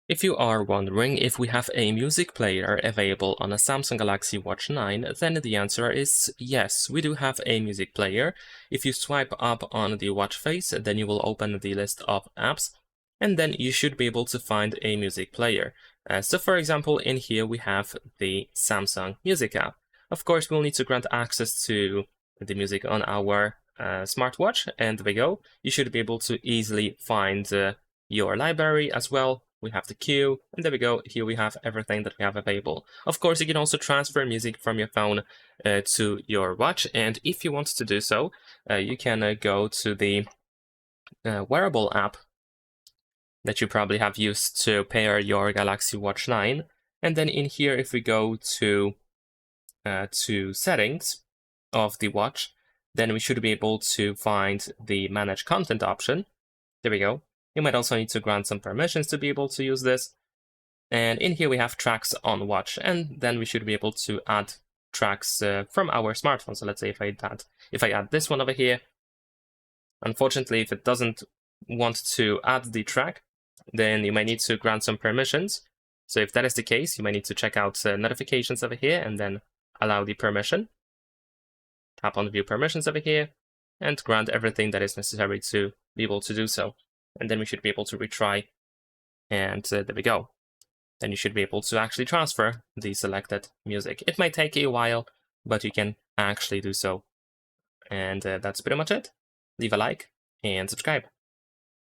If you are wondering if we have a music player available on a Samsung Galaxy Watch 9, then the answer is yes, we do have a music player. If you swipe up on the watch face, then you will open the list of apps, and then you should be able to find a music player. So for example, in here we have the Samsung Music app. Of course, we'll need to grant access to the music on our smartwatch, and there we go. You should be able to easily find your library as well. We have the queue, and there we go. Here we have everything that we have available. Of course, you can also transfer music from your phone to your watch, and if you want to do so, you can go to the wearable app that you probably have used to pair your Galaxy Watch 9, and then in here, if we go to settings of the watch, then we should be able to find the manage content option. There we go. You might also need to grant some permissions to be able to use this. And in here we have tracks on watch, and then we should be able to add tracks from our smartphone. So let's say if I add this one over here, unfortunately, if it doesn't want to add the track, then you might need to grant some permissions. So if that is the case, you might need to check out notifications over here and then allow the permission. Tap on view permissions over here and grant everything that is necessary to be able to do so. And then we should be able to retry, and there we go. Then you should be able to actually transfer the selected music. It might take a while, but you can actually do so. And that's pretty much it. Leave a like and subscribe.